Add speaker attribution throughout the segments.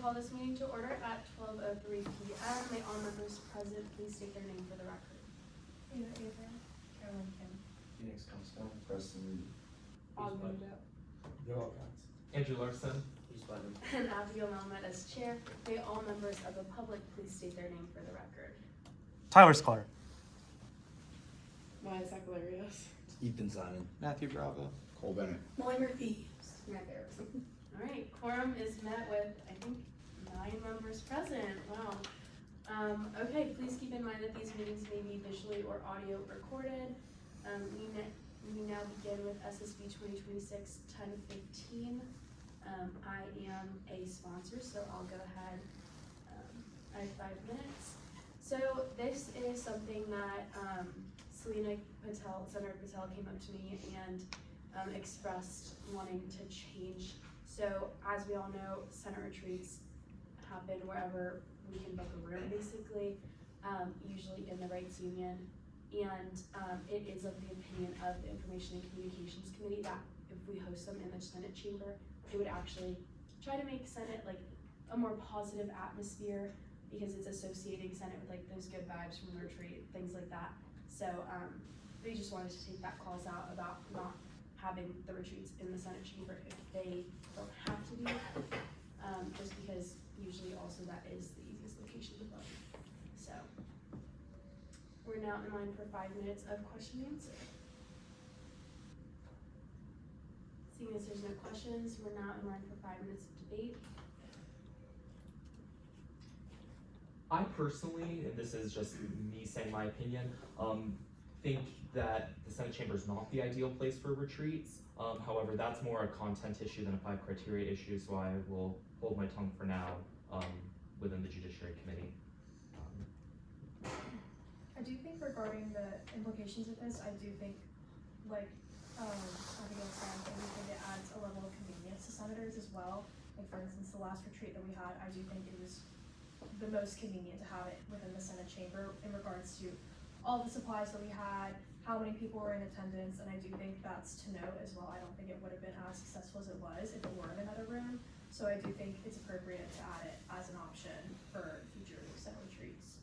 Speaker 1: call this meeting to order at 12:03 p.m. May all members present please state their name for the record.
Speaker 2: Ava Abraham, Carolyn Kim,
Speaker 3: Phoenix Comstone, Preston Reed.
Speaker 4: Bill Cox.
Speaker 5: Andrew Larson.
Speaker 1: And Abigail Melmet as chair. May all members of the public please state their name for the record.
Speaker 6: Tyler Sklar.
Speaker 7: Maya Sakalarios.
Speaker 3: Ethan Simon.
Speaker 4: Matthew Bravo.
Speaker 3: Cole Bennett.
Speaker 7: Molly Murphy.
Speaker 1: All right, quorum is met with, I think, 9 members present. Wow. Okay, please keep in mind that these meetings may be visually or audio recorded. We now begin with SSB 2026-1015. I am a sponsor, so I'll go ahead. I have 5 minutes. So this is something that Senator Patel came up to me and expressed wanting to change. So as we all know, Senate retreats happen wherever we can book a room, basically, usually in the Rights Union. And it is of the opinion of the Information and Communications Committee that if we host them in the Senate chamber, it would actually try to make Senate like a more positive atmosphere, because it's associating Senate with like those good vibes from the retreat, things like that. So they just wanted to take that clause out about not having the retreats in the Senate chamber if they don't have to be, just because usually also that is the easiest location to vote. So we're now in line for 5 minutes of question and answer. Seeing as there's no questions, we're now in line for 5 minutes of debate.
Speaker 5: I personally, and this is just me saying my opinion, think that the Senate chamber is not the ideal place for retreats. However, that's more a content issue than a 5 criteria issue, so I will hold my tongue for now within the Judiciary Committee.
Speaker 2: I do think regarding the implications of this, I do think, like Abigail said, I do think it adds a level of convenience to senators as well. Like for instance, the last retreat that we had, I do think it was the most convenient to have it within the Senate chamber in regards to all the supplies that we had, how many people were in attendance, and I do think that's to note as well. I don't think it would have been as successful as it was if it were in another room. So I do think it's appropriate to add it as an option for future Senate retreats.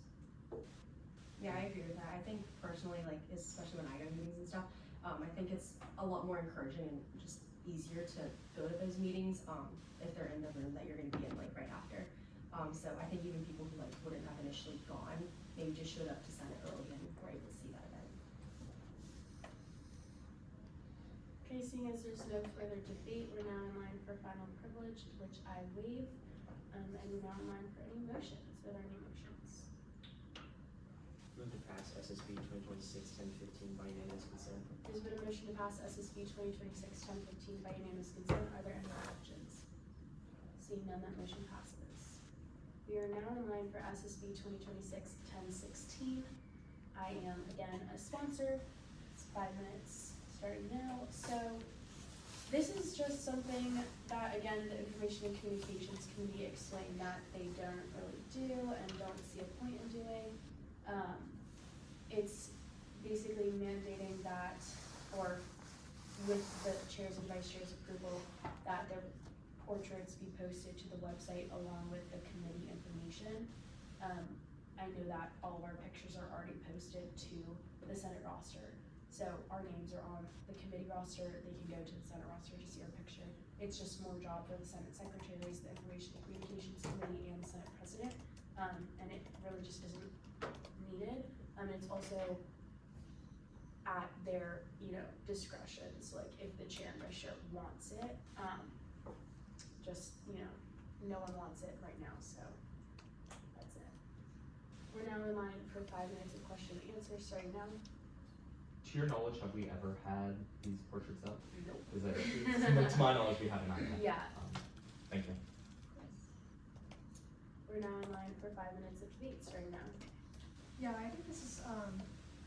Speaker 7: Yeah, I agree with that. I think personally, like, especially when I go to meetings and stuff, I think it's a lot more encouraging and just easier to go to those meetings if they're in the room that you're going to be in like right after. So I think even people who like wouldn't have initially gone, maybe just showed up to Senate early and were able to see that event.
Speaker 1: Okay, seeing as there's no further debate, we're now in line for final privilege, which I waive, and we're now in line for any motions. Are there any motions?
Speaker 8: Move to pass SSB 2026-1015 by unanimous consent.
Speaker 1: There's been a motion to pass SSB 2026-1015 by unanimous consent. Are there any objections? Seeing none, that motion passes. We are now in line for SSB 2026-1016. I am again a sponsor. It's 5 minutes starting now. So this is just something that, again, the Information and Communications Committee explained that they don't really do and don't see a point in doing. It's basically mandating that, or with the chair's and vice chair's approval, that their portraits be posted to the website along with the committee information. I know that all of our pictures are already posted to the Senate roster. So our names are on the committee roster. They can go to the Senate roster to see our picture. It's just more job for the Senate secretaries, the Information and Communications Committee, and the Senate president. And it really just isn't needed. It's also at their, discretion. So like if the chair and vice chair wants it, just, no one wants it right now, so that's it. We're now in line for 5 minutes of question and answer, starting now.
Speaker 5: To your knowledge, have we ever had these portraits up?
Speaker 1: Nope.
Speaker 5: To my knowledge, we haven't had that.
Speaker 1: Yeah.
Speaker 5: Thank you.
Speaker 1: We're now in line for 5 minutes of debate, starting now.
Speaker 2: Yeah, I think this is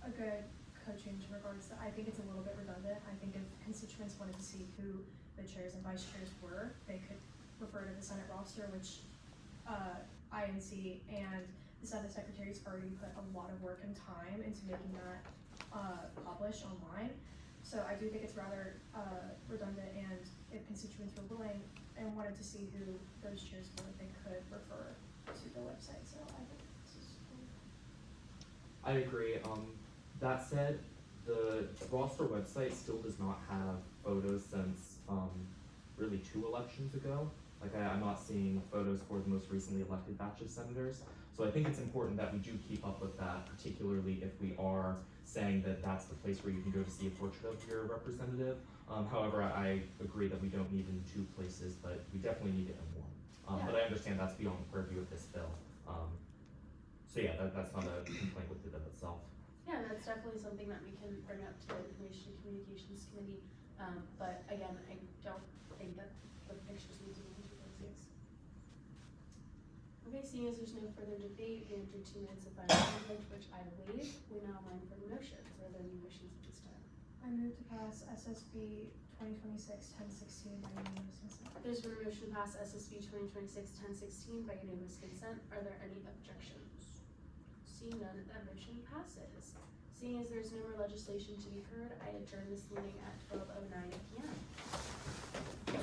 Speaker 2: a good code change in regards to, I think it's a little bit redundant. I think if constituents wanted to see who the chairs and vice chairs were, they could refer to the Senate roster, which INC and the Senate secretaries already put a lot of work and time into making that published online. So I do think it's rather redundant, and if constituents were willing and wanted to see who those chairs were, they could refer to the website, so I think this is cool.
Speaker 5: I agree. That said, the roster website still does not have photos since really 2 elections ago. Like I'm not seeing photos for the most recently elected batch of senators. So I think it's important that we do keep up with that, particularly if we are saying that that's the place where you can go to see a portrait of your representative. However, I agree that we don't need it in 2 places, but we definitely need it in 1. But I understand that's beyond the purview of this bill. So yeah, that's not a complaint with it of itself.
Speaker 1: Yeah, that's definitely something that we can bring up to the Information and Communications Committee. But again, I don't think that the pictures need to be in 2 places. Okay, seeing as there's no further debate, we entered 2 minutes of final comment, which I waive. We now line for motions. Are there any motions at this time?
Speaker 2: I move to pass SSB 2026-1016 by unanimous consent.
Speaker 1: There's been a motion to pass SSB 2026-1016 by unanimous consent. Are there any objections? Seeing none, that motion passes. Seeing as there's no more legislation to be heard, I adjourn this meeting at 12:09 p.m.